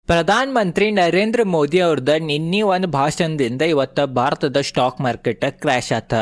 ಪ್ರಧಾನ ಮಂತ್ರಿ ನರೇಂದ್ರ ಮೋದಿ ಅವ್ರದ ನಿನ್ನೆ ಒಂದು ಭಾಷಣದಿಂದ ಇವತ್ತ ಭಾರತದ ಸ್ಟಾಕ್ ಮಾರ್ಕೆಟ್ ಕ್ರ್ಯಾಶ್ ಆತ.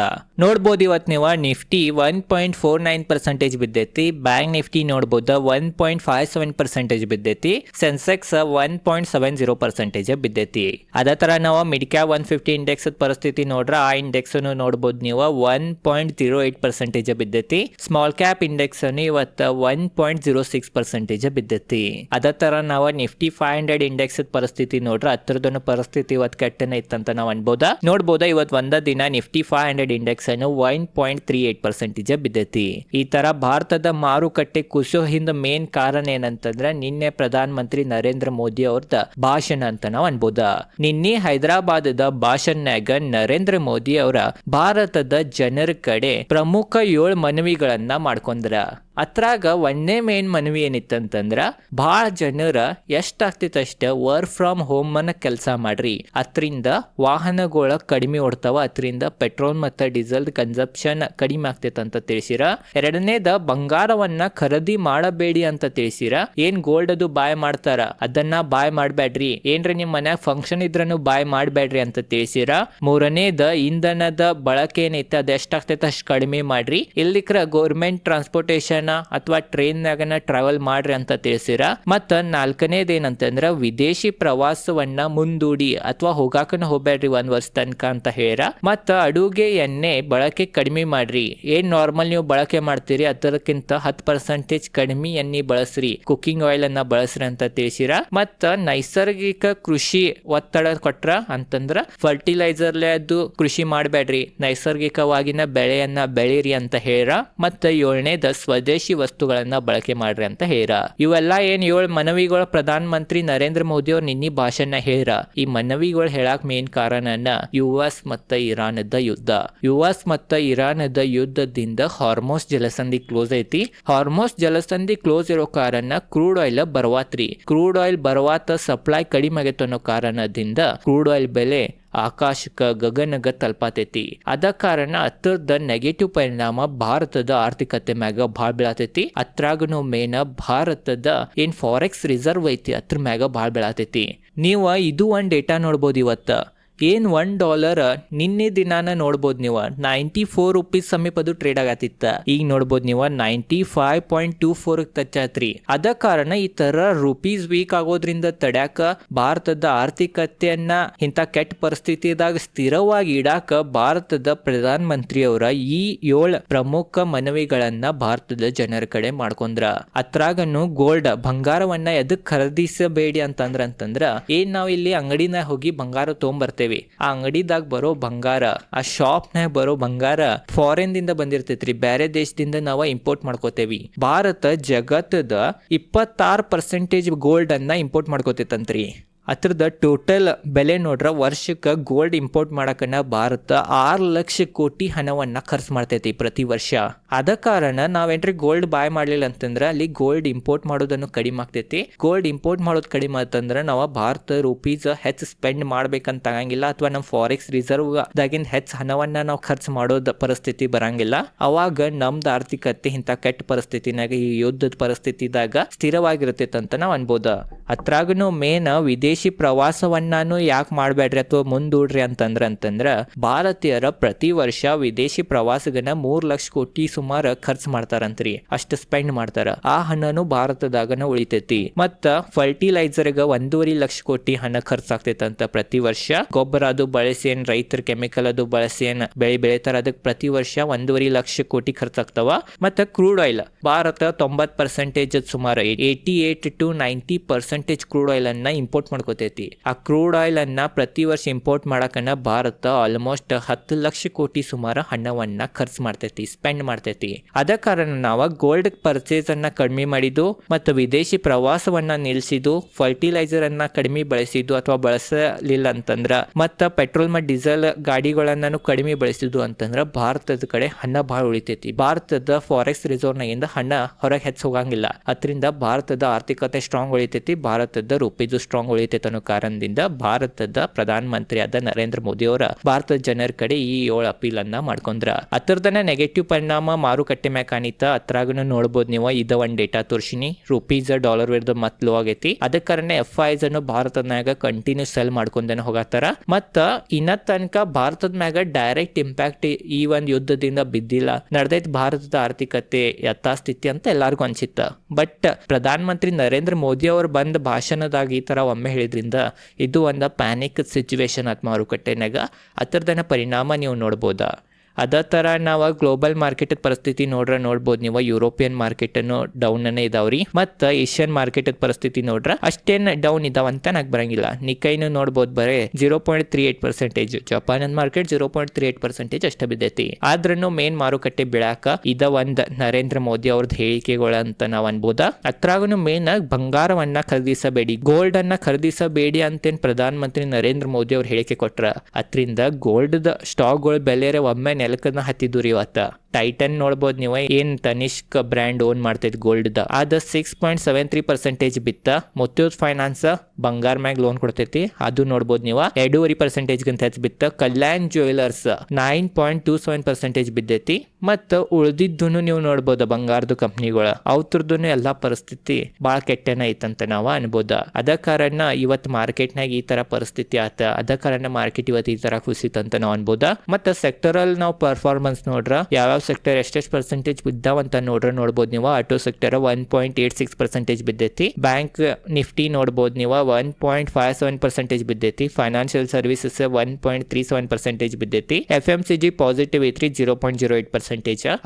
ನೋಡ್ಬೋದು ಇವತ್ತು ನೀವು ನಿಫ್ಟಿ 1.49% ಬಿದ್ದೈತಿ, ಬ್ಯಾಂಕ್ ನಿಫ್ಟಿ ನೋಡ್ಬೋದು 1.57% ಬಿದ್ದೈತಿ, ಸೆನ್ಸೆಕ್ಸ್ 1.70% ಬಿದ್ದೈತಿ. ಅದೇ ತರ ನಾವು ಮಿಡ್ ಕ್ಯಾಪ್ 150 ಇಂಡೆಕ್ಸ್ ಪರಿಸ್ಥಿತಿ ನೋಡ್ರ ಆ ಇಂಡೆಕ್ಸ್ ನೋಡ್ಬೋದು ನೀವು 1.08% ಬಿದ್ದೈತಿ. ಸ್ಮಾಲ್ ಕ್ಯಾಪ್ ಇಂಡೆಕ್ಸ್ ಇವತ್ತು 1.06% ಬಿದ್ದೈತಿ. ಅದೇ ತರ ನಾವು ನಿಫ್ಟಿ 500 ಇಂಡೆಕ್ಸ್ ಪರಿಸ್ಥಿತಿ ನೋಡ್ರ ಹತ್ತಿರದನ್ನು ಪರಿಸ್ಥಿತಿ ಇವತ್ತು ಕೆಟ್ಟನೆ ಇತ್ತಂತ ನಾವು ಅನ್ಬೋದಾ. ನೋಡ್ಬೋದಾ ಇವತ್ತು ಒಂದ ದಿನ ನಿಫ್ಟಿ 500 ಇಂಡೆಕ್ಸ್ ಅನ್ನು 1.38% ಬಿದ್ದೈತಿ. ಈ ತರ ಭಾರತದ ಮಾರುಕಟ್ಟೆ ಕುಸಿಯೋ ಹಿಂದ ಮೇನ್ ಕಾರಣ ಏನಂತಂದ್ರೆ ನಿನ್ನೆ ಪ್ರಧಾನ ಮಂತ್ರಿ ನರೇಂದ್ರ ಮೋದಿ ಅವ್ರದ ಭಾಷಣ ಅಂತ ನಾವು ಅನ್ಬೋದಾ. ನಿನ್ನೆ ಹೈದರಾಬಾದದ ಭಾಷಣನ್ಯಾಗ ನರೇಂದ್ರ ಮೋದಿ ಅವರ ಭಾರತದ ಜನರ ಕಡೆ ಪ್ರಮುಖ 7 ಮನವಿಗಳನ್ನ ಮಾಡ್ಕೊಂಡ್ರ. ಅತ್ರಾಗ ಒಂದೇ ಮೇನ್ ಮನವಿ ಏನಿತ್ತಂತಂದ್ರ ಭಾಳ ಜನರ ಎಷ್ಟಾಗ್ತಿತ್ತಷ್ಟ ವರ್ಕ್ ಫ್ರಮ್ ಹೋಮ್ ಅನ್ನ ಕೆಲಸ ಮಾಡ್ರಿ, ಅದ್ರಿಂದ ವಾಹನಗಳ ಕಡಿಮೆ ಓಡ್ತಾವ, ಅದ್ರಿಂದ ಪೆಟ್ರೋಲ್ ಮತ್ತು ಡೀಸೆಲ್ ಕನ್ಸಂಪ್ಷನ್ ಕಡಿಮೆ ಆಗ್ತೈತೆ ಅಂತ ತಿಳಿಸಿರ. ಎರಡನೇದ ಬಂಗಾರವನ್ನ ಖರೀದಿ ಮಾಡಬೇಡಿ ಅಂತ ತಿಳಿಸಿರ. ಏನ್ ಗೋಲ್ಡ್ ಅದು ಬಾಯ್ ಮಾಡ್ತಾರ ಅದನ್ನ ಬಾಯ್ ಮಾಡ್ಬೇಡ್ರಿ, ಏನ್ರಿ ನಿಮ್ ಮನ್ಯಾಗ ಫಂಕ್ಷನ್ ಇದ್ರನು ಬಾಯ್ ಮಾಡ್ಬೇಡ್ರಿ ಅಂತ ತಿಳಿಸಿರ. ಮೂರನೇದ ಇಂಧನದ ಬಳಕೆ ಏನೈತೆ ಅದ ಎಷ್ಟಾಗ್ತೈತೆ ಅಷ್ಟು ಕಡಿಮೆ ಮಾಡ್ರಿ, ಇಲ್ಲಿಕ್ರ ಗೌರ್ಮೆಂಟ್ ಟ್ರಾನ್ಸ್ಪೋರ್ಟೇಷನ್ ಅಥವಾ ಟ್ರೈನ್ ನಾಗನ ಟ್ರಾವೆಲ್ ಮಾಡ್ರಿ ಅಂತ ತಿಳಿಸಿರ. ಮತ್ತ ನಾಲ್ಕನೇದ ಏನಂತಂದ್ರ ವಿದೇಶಿ ಪ್ರವಾಸವನ್ನ ಮುಂದೂಡಿ ಅಥವಾ ಹೋಗಾಕನ ಹೋಗ್ಬೇಡ್ರಿ 1 ವರ್ಷ ತನಕ ಅಂತ ಹೇಳ. ಮತ್ತ ಅಡುಗೆ ಎಣ್ಣೆ ಬಳಕೆ ಕಡಿಮೆ ಮಾಡ್ರಿ, ಏನ್ ನಾರ್ಮಲ್ ನೀವು ಬಳಕೆ ಮಾಡ್ತೀರಿ ಅದಕ್ಕಿಂತ 10% ಕಡಿಮೆ ಎಣ್ಣೆ ಬಳಸ್ರಿ, ಕುಕಿಂಗ್ ಆಯಿಲ್ ಅನ್ನ ಬಳಸ್ರಿ ಅಂತ ತಿಳಿಸಿರ. ಮತ್ತ ನೈಸರ್ಗಿಕ ಕೃಷಿ ಒತ್ತಡ ಕೊಟ್ರ ಅಂತಂದ್ರ ಫರ್ಟಿಲೈಸರ್ ಅದು ಕೃಷಿ ಮಾಡಬೇಡ್ರಿ, ನೈಸರ್ಗಿಕವಾಗಿನ ಬೆಳೆಯನ್ನ ಬೆಳೀರಿ ಅಂತ ಹೇಳ. ಮತ್ತ 7ನೇದ ಸ್ವದೇಶಿ ವಸ್ತುಗಳನ್ನ ಬಳಕೆ ಮಾಡ್ರಿ ಅಂತ ಹೇಳ. ಇವೆಲ್ಲ ಏನ್ 7 ಮನವಿಗಳು ಪ್ರಧಾನ ಮಂತ್ರಿ ನರೇಂದ್ರ ಮೋದಿ ಅವ್ರು ನಿನ್ನೆ ಭಾಷಣ ಹೇಳ. ಈ ಮನವಿಗಳು ಹೇಳಕ್ ಮೇನ್ ಕಾರಣನ US ಮತ್ತ ಇರಾನದ ಯುದ್ಧ. US ಮತ್ತ ಇರಾನದ ಯುದ್ಧದಿಂದ ಹಾರ್ಮೋಸ್ ಜಲಸಂಧಿ ಕ್ಲೋಸ್ ಐತಿ. ಹಾರ್ಮೋಸ್ ಜಲಸಂಧಿ ಕ್ಲೋಸ್ ಇರೋ ಕಾರಣ ಕ್ರೂಡ್ ಆಯಿಲ್ ಬರವಾತ್ರಿ. ಕ್ರೂಡ್ ಆಯಿಲ್ ಬರವಾತ ಸಪ್ಲೈ ಕಡಿಮೆ ಆಗೈತೆ ಅನ್ನೋ ಕಾರಣದಿಂದ ಕ್ರೂಡ್ ಆಯಿಲ್ ಬೆಲೆ ಆಕಾಶಕ್ಕ ಗಗನಗ ತಲುಪತೈತಿ. ಅದ ಕಾರಣ ಅದ್ರದ ನೆಗೆಟಿವ್ ಪರಿಣಾಮ ಭಾರತದ ಆರ್ಥಿಕತೆ ಮ್ಯಾಗ ಭಾಳ ಬೀಳತೈತಿ. ಅತ್ರಾಗನು ಮೇನ್ ಭಾರತದ ಏನ್ ಫಾರೆಕ್ಸ್ ರಿಸರ್ವ್ ಐತಿ ಅದ್ರ ಮ್ಯಾಗ ಭಾಳ ಬೀಳತೈತಿ. ನೀವು ಇದು ಒಂದು ಡೇಟಾ ನೋಡ್ಬೋದು. ಇವತ್ತ ಏನ್ $1 ನಿನ್ನೆ ದಿನಾನ ನೋಡ್ಬೋದು ನೀವು 94 ರೂಪೀಸ್ ಸಮೀಪ ಅದು ಟ್ರೇಡ್ ಆಗತ್ತಿತ್ತ. ಈಗ ನೋಡ್ಬೋದು ನೀವು 95.24 ಟಚ್ಚಾತ್ರಿ. ಅದ ಕಾರಣ ಈ ತರ ರುಪೀಸ್ ವೀಕ್ ಆಗೋದ್ರಿಂದ ತಡ್ಯಾಕ ಭಾರತದ ಆರ್ಥಿಕತೆಯನ್ನ ಇಂಥ ಕೆಟ್ಟ ಪರಿಸ್ಥಿತಿದಾಗ ಸ್ಥಿರವಾಗಿ ಇಡಾಕ ಭಾರತದ ಪ್ರಧಾನ ಮಂತ್ರಿ ಅವರ ಈ 7 ಪ್ರಮುಖ ಮನವಿಗಳನ್ನ ಭಾರತದ ಜನರ ಕಡೆ ಮಾಡ್ಕೊಂಡ್ರ. ಅತ್ರಾಗನು ಗೋಲ್ಡ್ ಬಂಗಾರವನ್ನ ಎದಕ್ ಖರೀದಿಸಬೇಡಿ ಅಂತಂದ್ರ ಏನ್ ನಾವ್ ಇಲ್ಲಿ ಅಂಗಡಿನ ಹೋಗಿ ಬಂಗಾರ ತಗೊಂಡ್ಬರ್ತೇವೆ, ಆ ಅಂಗಡಿದಾಗ ಬರೋ ಬಂಗಾರ, ಆ ಶಾಪ್ ನಾಗ ಬರೋ ಬಂಗಾರ ಫಾರಿನ್ ದಿಂದ ಬಂದಿರ್ತೈತ್ರಿ, ಬೇರೆ ದೇಶದಿಂದ ನಾವು ಇಂಪೋರ್ಟ್ ಮಾಡ್ಕೋತೇವಿ. ಭಾರತ ಜಗತ್ತದ 26% ಗೋಲ್ಡ್ ಅನ್ನ ಇಂಪೋರ್ಟ್ ಮಾಡ್ಕೋತೈತಂತ್ರಿ. ಅದ್ರದ ಟೋಟಲ್ ಬೆಲೆ ನೋಡ್ರ ವರ್ಷಕ್ಕೆ ಗೋಲ್ಡ್ ಇಂಪೋರ್ಟ್ ಮಾಡಕನ್ನ ಭಾರತ 6 ಲಕ್ಷ ಕೋಟಿ ಹಣವನ್ನ ಖರ್ಚು ಮಾಡ್ತೈತಿ ಪ್ರತಿ ವರ್ಷ. ಅದ ಕಾರಣ ನಾವೇನ್ರಿ ಗೋಲ್ಡ್ ಬಾಯ್ ಮಾಡ್ಲಿಲ್ಲ ಅಂತಂದ್ರ ಅಲ್ಲಿ ಗೋಲ್ಡ್ ಇಂಪೋರ್ಟ್ ಮಾಡೋದನ್ನು ಕಡಿಮೆ ಆಗ್ತೈತಿ. ಗೋಲ್ಡ್ ಇಂಪೋರ್ಟ್ ಮಾಡೋದು ಕಡಿಮೆ ಅಂತಂದ್ರ ನಾವು ಭಾರತ ರೂಪೀಸ್ ಹೆಚ್ಚು ಸ್ಪೆಂಡ್ ಮಾಡ್ಬೇಕಂತ ಆಗಂಗಿಲ್ಲ, ಅಥವಾ ನಮ್ಮ ಫಾರೆಕ್ಸ್ ರಿಸರ್ವ್ ದಾಗಿನ ಹೆಚ್ಚು ಹಣವನ್ನ ನಾವು ಖರ್ಚು ಮಾಡೋದ ಪರಿಸ್ಥಿತಿ ಬರಂಗಿಲ್ಲ. ಅವಾಗ ನಮ್ದು ಆರ್ಥಿಕತೆ ಇಂಥ ಕೆಟ್ಟ ಪರಿಸ್ಥಿತಿನಾಗ ಈ ಯುದ್ಧದ ಪರಿಸ್ಥಿತಿದಾಗ ಸ್ಥಿರವಾಗಿರ್ತೈತೆ ಅಂತ ನಾವು ಅನ್ಬೋದ. ಅತ್ರಾಗನು ಮೇನ್ ವಿದೇಶಿ ಪ್ರವಾಸವನ್ನಾನು ಯಾಕೆ ಮಾಡಬೇಡ್ರಿ ಅಥವಾ ಮುಂದೂಡ್ರಿ ಅಂತಂದ್ರ ಭಾರತೀಯರ ಪ್ರತಿ ವರ್ಷ ವಿದೇಶಿ ಪ್ರವಾಸಗನ 3 ಲಕ್ಷ ಕೋಟಿ ಸುಮಾರು ಖರ್ಚು ಮಾಡ್ತಾರಂತ್ರಿ, ಅಷ್ಟು ಸ್ಪೆಂಡ್ ಮಾಡ್ತಾರ. ಆ ಹಣನು ಭಾರತದಾಗನ ಉಳಿತೈತಿ. ಮತ್ತ ಫರ್ಟಿಲೈಸರ್ ಗ 1.5 ಲಕ್ಷ ಕೋಟಿ ಹಣ ಖರ್ಚಾಗ್ತೈತಂತ ಪ್ರತಿ ವರ್ಷ. ಗೊಬ್ಬರ ಅದು ಬಳಸಿ ಏನ್ ರೈತರ ಕೆಮಿಕಲ್ ಅದು ಬಳಸಿ ಏನ್ ಬೆಳೆ ಬೆಳಿತಾರ ಅದಕ್ಕೆ ಪ್ರತಿ ವರ್ಷ 1.5 ಲಕ್ಷ ಕೋಟಿ ಖರ್ಚಾಗ್ತಾವ. ಮತ್ತ ಕ್ರೂಡ್ ಆಯಿಲ್ ಭಾರತ 90% ಸುಮಾರು 88 to 90% ಕ್ರೂಡ್ ಆಯಿಲ್ ಅನ್ನ ಇಂಪೋರ್ಟ್ ಮಾಡ್ಕೋತೈತಿ. ಆ ಕ್ರೂಡ್ ಆಯಿಲ್ ಅನ್ನ ಪ್ರತಿ ವರ್ಷ ಇಂಪೋರ್ಟ್ ಮಾಡಕನ್ನ ಭಾರತ ಆಲ್ಮೋಸ್ಟ್ 10 ಲಕ್ಷ ಕೋಟಿ ಸುಮಾರು ಹಣವನ್ನ ಖರ್ಚು ಮಾಡ್ತೈತಿ, ಸ್ಪೆಂಡ್ ಮಾಡ್ತೈತಿ. ಅದ ಕಾರಣ ನಾವು ಗೋಲ್ಡ್ ಪರ್ಚೇಸ್ ಅನ್ನ ಕಡಿಮೆ ಮಾಡಿದ್ದು, ಮತ್ತು ವಿದೇಶಿ ಪ್ರವಾಸವನ್ನ ನಿಲ್ಸಿದ್ದು, ಫರ್ಟಿಲೈಸರ್ ಅನ್ನ ಕಡಿಮೆ ಬಳಸಿದ್ದು ಅಥವಾ ಬಳಸಲಿಲ್ಲ ಅಂತಂದ್ರ, ಮತ್ತ ಪೆಟ್ರೋಲ್ ಮತ್ತು ಡೀಸೆಲ್ ಗಾಡಿಗಳನ್ನ ಕಡಿಮೆ ಬಳಸಿದ್ದು ಅಂತಂದ್ರ ಭಾರತದ ಕಡೆ ಹಣ ಬಹಳ ಉಳಿತೈತಿ. ಭಾರತದ ಫಾರೆಕ್ಸ್ ರಿಸರ್ವ್ ನಾಗಿಂದ ಹಣ ಹೊರಗೆ ಹೆಚ್ಚು ಹೋಗಂಗಿಲ್ಲ. ಅದರಿಂದ ಭಾರತದ ಆರ್ಥಿಕತೆ ಸ್ಟ್ರಾಂಗ್ ಉಳಿತೈತಿ, ಭಾರತದ ರೂಪೀಸು ಸ್ಟ್ರಾಂಗ್ ಉಳಿತೈತಿ. ಆಗತೈತೆ ಅನ್ನೋ ಕಾರಣದಿಂದ ಭಾರತದ ಪ್ರಧಾನ ಮಂತ್ರಿ ಆದ ನರೇಂದ್ರ ಮೋದಿ ಅವರ ಭಾರತದ ಜನರ ಕಡೆ ಈ 7 ಅಪೀಲ್ ಅನ್ನ ಮಾಡ್ಕೊಂಡ್ರ. ಅದರದನ್ನ ನೆಗೆಟಿವ್ ಪರಿಣಾಮ ಮಾರುಕಟ್ಟೆ ಮ್ಯಾಗ ಕಾಣಿತ. ಅತ್ರಾಗನು ನೋಡ್ಬೋದು ನೀವು, ಇದ ಒಂದ್ ಡೇಟಾ ತೋರ್ಸಿನಿ. ರುಪೀಸ್ ಡಾಲರ್ ವಿರುದ್ಧ ಮತ್ ಲೋ ಆಗೈತಿ. ಅದ ಕಾರಣ FIs ಅನ್ನು ಭಾರತದ ಮ್ಯಾಗ ಕಂಟಿನ್ಯೂ ಸೆಲ್ ಮಾಡ್ಕೊಂಡೇನೆ ಹೋಗತ್ತಾರ. ಮತ್ತ ಇನ್ನ ತನಕ ಭಾರತದ ಮ್ಯಾಗ ಡೈರೆಕ್ಟ್ ಇಂಪ್ಯಾಕ್ಟ್ ಈ ಒಂದ್ ಯುದ್ಧದಿಂದ ಬಿದ್ದಿಲ್ಲ. ನಡೆದೈತಿ ಭಾರತದ ಆರ್ಥಿಕತೆ ಯಥಾಸ್ಥಿತಿ ಅಂತ ಎಲ್ಲಾರ್ಗು ಅನ್ಸಿತ್ತ. ಬಟ್ ಪ್ರಧಾನ ಮಂತ್ರಿ ನರೇಂದ್ರ ಮೋದಿ ಅವರು ಬಂದ ಭಾಷಣದಾಗ ಈ ತರ ಒಮ್ಮೆ ಹೇಳಿದ್ರಿಂದ ಇದು ಒಂದು ಪ್ಯಾನಿಕ್ ಸಿಚುವೇಶನ್ ಆತ್ ಮಾರುಕಟ್ಟೆನಾಗ. ಅದರದನ್ನ ಪರಿಣಾಮ ನೀವು ನೋಡ್ಬೋದಾ. ಅದೇ ಥರ ನಾವು ಗ್ಲೋಬಲ್ ಮಾರ್ಕೆಟ್ ಪರಿಸ್ಥಿತಿ ನೋಡ್ಬೋದು ನೀವು. ಯುರೋಪಿಯನ್ ಮಾರ್ಕೆಟ್ ಅನ್ನು ಡೌನ್ ಅನ್ನೇ ಇದಾವ್ರಿ. ಮತ್ತು ಏಷ್ಯನ್ ಮಾರ್ಕೆಟ್ ಪರಿಸ್ಥಿತಿ ನೋಡ್ರ ಅಷ್ಟೇನು ಡೌನ್ ಇದಾವಂತ ನಾಕ್ ಬರಂಗಿಲ್ಲ. ನಿಕೈನು ನೋಡ್ಬೋದು ಬರೇ 0.38%. ಜಪಾನ್ ಮಾರ್ಕೆಟ್ 0.38% ಅಷ್ಟ ಬಿದ್ದೈತಿ. ಆದ್ರೂ ಮೇನ್ ಮಾರುಕಟ್ಟೆ ಬೀಳಾಕ ಇದ ಒಂದ್ ನರೇಂದ್ರ ಮೋದಿ ಅವ್ರದ್ದು ಹೇಳಿಕೆಗಳು ಅಂತ ನಾವು ಅನ್ಬೋದಾ. ಅತ್ರಾಗೂ ಮೇನ್ ಬಂಗಾರವನ್ನ ಖರೀದಿಸಬೇಡಿ, ಗೋಲ್ಡ್ ಅನ್ನ ಖರೀದಿಸಬೇಡಿ ಅಂತೇನ್ ಪ್ರಧಾನ ಮಂತ್ರಿ ನರೇಂದ್ರ ಮೋದಿ ಅವ್ರು ಹೇಳಿಕೆ ಕೊಟ್ರ. ಅದರಿಂದ ಗೋಲ್ಡ್ ಸ್ಟಾಕ್ಗಳು ಬೆಲೆ ಒಮ್ಮೆ ನೆಲಕನ್ನ ಹತ್ತಿದ್ರು ಇವತ್ತ. ಟೈಟನ್ ನೋಡ್ಬೋದು ನೀವು, ಏನ್ ತನಿಷ್ಕ್ ಬ್ರ್ಯಾಂಡ್ ಓನ್ ಮಾಡ್ತೈತಿ ಗೋಲ್ಡ್ ದ, ಅದ 6.73% ಬಿತ್ತ. ಮುತ್ತೂಟ್ ಫೈನಾನ್ಸ್ ಬಂಗಾರ ಮ್ಯಾಗ ಲೋನ್ ಕೊಡ್ತೈತಿ, ಅದು ನೋಡ್ಬೋದು ನೀವು 2.5% ಗಂತ ಹೆಚ್ಚು ಬಿತ್ತ. ಕಲ್ಯಾಣ್ ಜ್ಯುವೆಲರ್ಸ್ 9.27% ಬಿದ್ದೈತಿ. ಮತ್ತ ಉಳ್ದಿದ್ದು ನೀವು ನೋಡ್ಬೋದು ಬಂಗಾರದ ಕಂಪ್ನಿಗಳ ಅವ್ರದ್ದು ಎಲ್ಲಾ ಪರಿಸ್ಥಿತಿ ಬಾಳ ಕೆಟ್ಟನ ಐತಂತ ನಾವು ಅನ್ಬೋದ. ಅದ ಕಾರಣ ಇವತ್ತು ಮಾರ್ಕೆಟ್ನಾಗ ಈ ತರ ಪರಿಸ್ಥಿತಿ ಆತ. ಅದ ಕಾರಣ ಮಾರ್ಕೆಟ್ ಇವತ್ತು ಈ ತರ ಕುಸಿತಂತ ನಾವು ಅನ್ಬೋದ. ಮತ್ತ ಸೆಕ್ಟರಲ್ ನಾವು ಪರ್ಫಾರ್ಮೆನ್ಸ್ ನೋಡ್ರ ಯಾವ ಸೆಕ್ಟರ್ ಎಷ್ಟೆಷ್ಟು ಪರ್ಸೆಂಟೇಜ್ ಬಿದ್ದಾವಂತ ನೋಡ್ಬೋದು ನೀವು. ಆಟೋ ಸೆಕ್ಟರ್ 1.86% ಬಿದ್ದೈತಿ. ಬ್ಯಾಂಕ್ ನಿಫ್ಟಿ ನೋಡ್ಬೋದು ನೀವು 1.57% ಬಿದ್ದೈತಿ. ಫೈನಾನ್ಷಿಯಲ್ ಸರ್ವಿಸಸ್ 1.37% ಬಿದ್ದೈತಿ. FMCG ಪಾಸಿಟಿವ್ ಐತ್ರಿ 0.08%.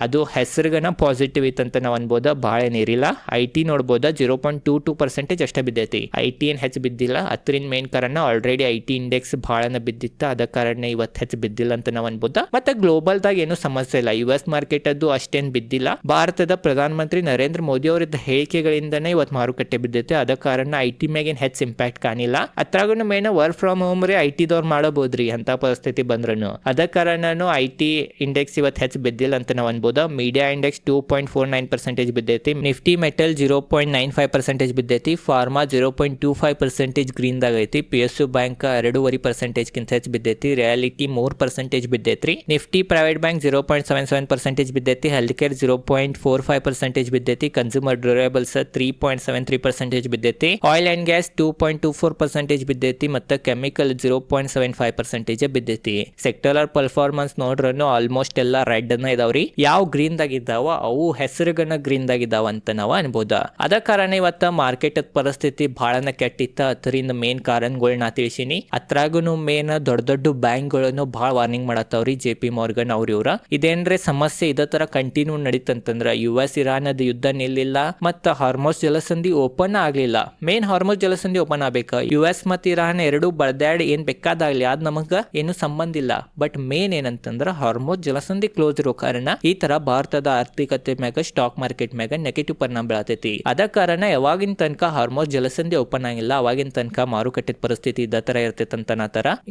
ಅದು ಹೆಸರುಗನ ಪಾಸಿಟಿವ್ ಐತಂತ ನಾವು ಅನ್ಬೋದ, ಭಾಳ ಏನಿರಿಲ್ಲ. IT ನೋಡ್ಬೋದ 0.22% ಅಷ್ಟೇ ಬಿದ್ದೈತಿ. IT ಏನ್ ಹೆಚ್ಚು ಬಿದ್ದಿಲ್ಲ. ಅದರಿಂದ ಮೇನ್ ಕಾರಣ ಆಲ್ರೆಡಿ IT ಇಂಡೆಕ್ಸ್ ಭಾಳನ ಬಿದ್ದಿತ್ತ, ಅದ ಕಾರಣ ಇವತ್ತು ಹೆಚ್ಚು ಬಿದ್ದಿಲ್ಲ ಅಂತ ನಾವು ಅನ್ಬೋದ. ಮತ್ತೆ ಗ್ಲೋಬಲ್ದಾಗ ಏನು ಸಮಸ್ಯೆ ಇಲ್ಲ. US ಮಾರ್ಕೆಟ್ ಅದು ಅಷ್ಟೇನ್ ಬಿದ್ದಿಲ್ಲ. ಭಾರತದ ಪ್ರಧಾನ ಮಂತ್ರಿ ನರೇಂದ್ರ ಮೋದಿ ಅವರಿದ್ದ ಹೇಳಿಕೆಗಳಿಂದನೇ ಇವತ್ತು ಮಾರುಕಟ್ಟೆ ಬಿದ್ದೈತೆ. ಅದ ಕಾರಣ IT ಮ್ಯಾಗೇನ್ ಹೆಚ್ಚು ಇಂಪ್ಯಾಕ್ಟ್ ಕಾಣಿಲ್ಲ. ಅತ್ರಾಗೂ ಮೇನ್ ವರ್ಕ್ ಫ್ರಮ್ ಹೋಮ್ ರೀ IT ದವ್ರು ಮಾಡಬಹುದ್ರಿ ಅಂತ ಪರಿಸ್ಥಿತಿ ಬಂದ್ರೂ. ಅದ ಕಾರಣನು IT ಇಂಡೆಕ್ಸ್ ಇವತ್ತು ಹೆಚ್ಚು ಬಿದ್ದಿಲ್ಲ ಅಂತ ನಾವು ಅನ್ಬೋದ. ಮೀಡಿಯಾ ಇಂಡೆಕ್ಸ್ 2.49% ಬಿದ್ದೈತಿ. ನಿಫ್ಟಿ ಮೆಟಲ್ 0.95% ಬಿದ್ದೈತಿ. ಫಾರ್ಮಾ 0.25% ಗ್ರೀನ್ ದಾಗ ಐತಿ. PSU ಬ್ಯಾಂಕ್ 2.5% ಗಿಂತ ಹೆಚ್ಚು ಬಿದ್ದೈತಿ. ರಿಯಾಲಿಟಿ 3% ಬಿದ್ದೈತ್ರಿ. ನಿಫ್ಟಿ ಪ್ರೈವೇಟ್ ಬ್ಯಾಂಕ್ 0.77% ಬಿದ್ದೈತಿ. ಹೆಲ್ತ್ ಕೇರ್ 0.45% ಬಿದ್ದೈತಿ. ಕನ್ಸ್ಯೂಮರ್ ಡ್ಯೂರೇಬಲ್ಸ್ 3.73% ಬಿದ್ದೈತಿ. ಆಯಿಲ್ ಅಂಡ್ ಗ್ಯಾಸ್ 2.24% ಬಿದ್ದೈತಿ. ಮತ್ತು ಕೆಮಿಕಲ್ 0.75% ಬಿದ್ದೈತಿ. ಸೆಕ್ಟರಲ್ ಪರ್ಫಾರ್ಮೆನ್ಸ್ ನೋಡ್ರೂ ಆಲ್ಮೋಸ್ಟ್ ಎಲ್ಲ ರೆಡ್ ಅನ್ನ ಇದಾವ್ರಿ. ಯಾವ ಗ್ರೀನ್ ದಾಗ ಇದ್ದಾವ ಅವು ಹೆಸರುಗನ್ನ ಗ್ರೀನ್ ದಾಗ ಇದಾವ ಅಂತ ನಾವು ಅನ್ಬೋದ. ಅದ ಕಾರಣ ಇವತ್ತ ಮಾರ್ಕೆಟ್ ಪರಿಸ್ಥಿತಿ ಬಹಳನ ಕೆಟ್ಟಿತ್ತ. ಅದರಿಂದ ಮೇನ್ ಕಾರಣಗಳನ್ನ ತಿಳಿಸಿನಿ. ಅತ್ರಾಗೂ ಮೇನ್ ದೊಡ್ಡ ದೊಡ್ಡ ಬ್ಯಾಂಕ್ ಗಳನ್ನು ಬಹಳ ವಾರ್ನಿಂಗ್ ಮಾಡತ್ತವ್ರಿ. JP Morgan ಅವ್ರ ಇವ್ರ ಇದೇನ್ರೆ ಸಮಸ್ಯೆ ಇದ ತರ ಕಂಟಿನ್ಯೂ ನಡೀತಂತಂದ್ರ US ಇರಾನದ ಯುದ್ಧ ನಿಲ್ಲಿಲ್ಲ, ಮತ್ತ ಹಾರ್ಮೋಸ್ ಜಲಸಂಧಿ ಓಪನ್ ಆಗ್ಲಿಲ್ಲ. ಮೇನ್ ಹಾರ್ಮೋಸ್ ಜಲಸಂಧಿ ಓಪನ್ ಆಗ್ಬೇಕ. US ಮತ್ತ ಇರಾನ್ ಎರಡು ಬಡ್ದಾಡಿ ಏನ್ ಬೇಕಾದಾಗ್ಲಿ ಅದ್ ನಮಗ ಏನು ಸಂಬಂಧ ಇಲ್ಲ. ಬಟ್ ಮೇನ್ ಏನಂತಂದ್ರ ಹಾರ್ಮೋಸ್ ಜಲಸಂಧಿ ಕ್ಲೋಸ್ ಇರೋ ಕಾರಣ ಈ ತರ ಭಾರತದ ಆರ್ಥಿಕತೆ ಮ್ಯಾಗ ಸ್ಟಾಕ್ ಮಾರ್ಕೆಟ್ ಮ್ಯಾಗ ನೆಗೆಟಿವ್ ಪರಿಣಾಮ ಬೀಳತೈತಿ. ಅದ ಕಾರಣ ಯಾವಾಗಿನ ತನಕ ಹಾರ್ಮೋಸ್ ಜಲಸಂಧಿ ಓಪನ್ ಆಗಿಲ್ಲ ಅವಾಗಿನ ತನಕ ಮಾರುಕಟ್ಟೆ ಪರಿಸ್ಥಿತಿ ಇದ ತರ ಇರ್ತೈತೆ ಅಂತ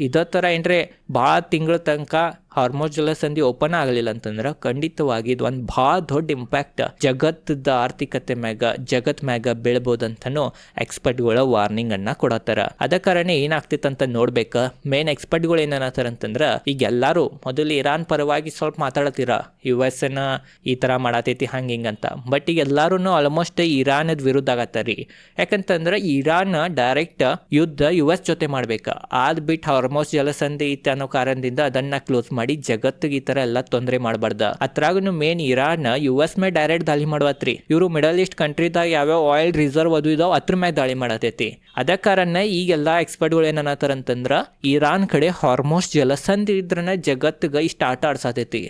ಇದ ತರ ಏನ್ರೆ ಬಹಳ ತಿಂಗಳ ತನಕ ಹಾರ್ಮೋಸ್ ಜಲಸಂಧಿ ಓಪನ್ ಆಗಲಿಲ್ಲ ಅಂತಂದ್ರೆ ಖಂಡಿತವಾಗಿ ಇದು ಒಂದು ಭಾಳ ದೊಡ್ಡ ಇಂಪ್ಯಾಕ್ಟ್ ಜಗತ್ತದ ಆರ್ಥಿಕತೆ ಮ್ಯಾಗ ಜಗತ್ ಮ್ಯಾಗ ಬೀಳ್ಬೋದಂತನೂ ಎಕ್ಸ್ಪರ್ಟ್ಗಳ ವಾರ್ನಿಂಗ್ ಅನ್ನ ಕೊಡತ್ತಾರ. ಅದ ಕಾರಣ ಏನಾಗ್ತಿತ್ತು ಅಂತ ನೋಡ್ಬೇಕ. ಮೇನ್ ಎಕ್ಸ್ಪರ್ಟ್ಗಳು ಏನನ್ನತ್ತಾರ ಅಂತಂದ್ರ ಈಗ ಎಲ್ಲಾರು ಮೊದಲು ಇರಾನ್ ಪರವಾಗಿ ಸ್ವಲ್ಪ ಮಾತಾಡತ್ತೀರ, US ಈ ತರ ಮಾಡತೈತಿ ಹಂಗ ಹಿಂಗಂತ. ಬಟ್ ಈಗ ಎಲ್ಲಾರು ಆಲ್ಮೋಸ್ಟ್ ಇರಾನದ ವಿರುದ್ಧ ಆಗತ್ತಾರಿ. ಯಾಕಂತಂದ್ರ ಇರಾನ್ ಡೈರೆಕ್ಟ್ ಯುದ್ಧ US ಜೊತೆ ಮಾಡ್ಬೇಕ. ಆದ್ ಬಿಟ್ಟು ಹಾರ್ಮೋಸ್ ಜಲಸಂಧಿ ಐತೆ ಅನ್ನೋ ಕಾರಣದಿಂದ ಅದನ್ನ ಕ್ಲೋಸ್ ಮಾಡಿ ಜಗತ್ತಿಗೆ ಈ ತರ ಎಲ್ಲ ತೊಂದರೆ ಮಾಡಬಾರ್ದ. ಅತ್ರಾಗೂ ಮೇನ್ ಇರಾನ್ US ಮೇಲೆ ಡೈರೆಕ್ಟ್ ದಾಳಿ ಮಾಡವತ್ರಿ. ಇವರು ಮಿಡಲ್ ಈಸ್ಟ್ ಕಂಟ್ರಿದಾಗ ಯಾವ್ಯಾವ ಆಯಿಲ್ ರಿಸರ್ವ್ ಅದು ಇದಾವ ಅದ್ರ ಮೇಲೆ ದಾಳಿ ಮಾಡತೈತಿ. ಅದ ಕಾರಣ ಈಗೆಲ್ಲಾ ಎಕ್ಸ್ಪರ್ಟ್ಗಳು ಏನನ್ನತ್ತಾರ ಅಂತಂದ್ರ ಇರಾನ್ ಕಡೆ ಹಾರ್ಮೋಸ್ ಜಲಸಂಧಿ ಇದ್ರನ ಜಗತ್ತಿಗೆ ಇಷ್ಟ ಆಟ ಆಡ್ಸತೈತಿ.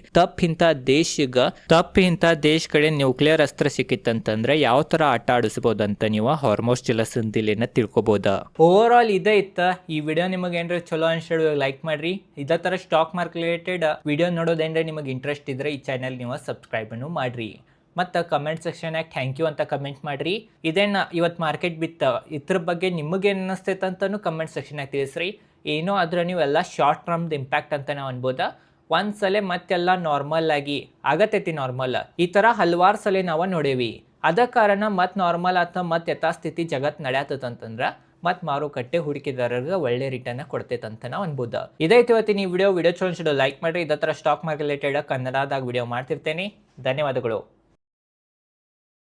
ಇಂಥ ದೇಶ ಕಡೆ ನ್ಯೂಕ್ಲಿಯರ್ ಅಸ್ತ್ರ ಸಿಕ್ಕಿತ್ತಂತಂದ್ರೆ ಯಾವ ತರ ಆಟ ಆಡಿಸಬಹುದಂತ ನೀವು ಹಾರ್ಮೋಸ್ ಜಲಸಂಧಿಲಿನ ತಿಳ್ಕೊಬಹುದ. ಓವರ್ ಆಲ್ ಇದೇ ಇತ್ತ ಈ ವಿಡಿಯೋ. ನಿಮಗೆ ಏನ್ರ ಚಲೋ ಅನ್ಸಿದ್ರೆ ಲೈಕ್ ಮಾಡ್ರಿ. ಇದೇ ತರ ಸ್ಟಾಕ್ ಮಾರ್ಕೆಟ್ ರಿಲೇಟೆಡ್ ವಿಡಿಯೋ ನೋಡೋದೇನ್ರೆ ನಿಮಗೆ ಇಂಟ್ರೆಸ್ಟ್ ಇದ್ರೆ ಈ ಚಾನೆಲ್ ನೀವು ಸಬ್ಸ್ಕ್ರೈಬ್ ಮಾಡ್ರಿ. ಮತ್ತು ಕಮೆಂಟ್ ಸೆಕ್ಷನ್ಯಾಗ ಥ್ಯಾಂಕ್ ಯು ಅಂತ ಕಮೆಂಟ್ ಮಾಡ್ರಿ. ಇದೇನು ಇವತ್ತು ಮಾರ್ಕೆಟ್ ಬಿತ್ತ ಇದ್ರ ಬಗ್ಗೆ ನಿಮಗೇನು ಅನ್ನಿಸ್ತೈತೆ ಅಂತಲೂ ಕಮೆಂಟ್ ಸೆಕ್ಷನ್ಯಾಗ ತಿಳಿಸ್ರಿ. ಏನೋ ಆದ್ರೆ ನೀವೆಲ್ಲ ಶಾರ್ಟ್ ಟರ್ಮ್ದು ಇಂಪ್ಯಾಕ್ಟ್ ಅಂತ ನಾವು ಅನ್ಬೋದ. ಒಂದ್ಸಲ ಮತ್ತೆಲ್ಲ ನಾರ್ಮಲ್ ಆಗಿ ಆಗತೈತಿ. ನಾರ್ಮಲ್ ಈ ಥರ ಹಲವಾರು ಸಲ ನಾವು ನೋಡೇವಿ. ಅದ ಕಾರಣ ಮತ್ತೆ ನಾರ್ಮಲ್ ಆತ ಮತ್ತೆ ಯಥಾಸ್ಥಿತಿ ಜಗತ್ತು ನಡೆಯತ್ತಂತಂದ್ರೆ ಮತ್ತು ಮಾರುಕಟ್ಟೆ ಹೂಡಿಕೆದಾರರಿಗೆ ಒಳ್ಳೆ ರಿಟರ್ನ್ ಕೊಡ್ತೈತಂತ ನಾವು ಅನ್ಬೋದು. ಇದೈತೆ ಇವತ್ತಿನ ಈ ವಿಡಿಯೋ ಚಲೋ ಲೈಕ್ ಮಾಡಿರಿ. ಇದೇ ಥರ ಸ್ಟಾಕ್ ಮಾರ್ಕೆಟ್ ರಿಲೇಟೆಡ್ ಕನ್ನಡದಾಗ ವಿಡಿಯೋ ಮಾಡ್ತಿರ್ತೇನೆ. ಧನ್ಯವಾದಗಳು.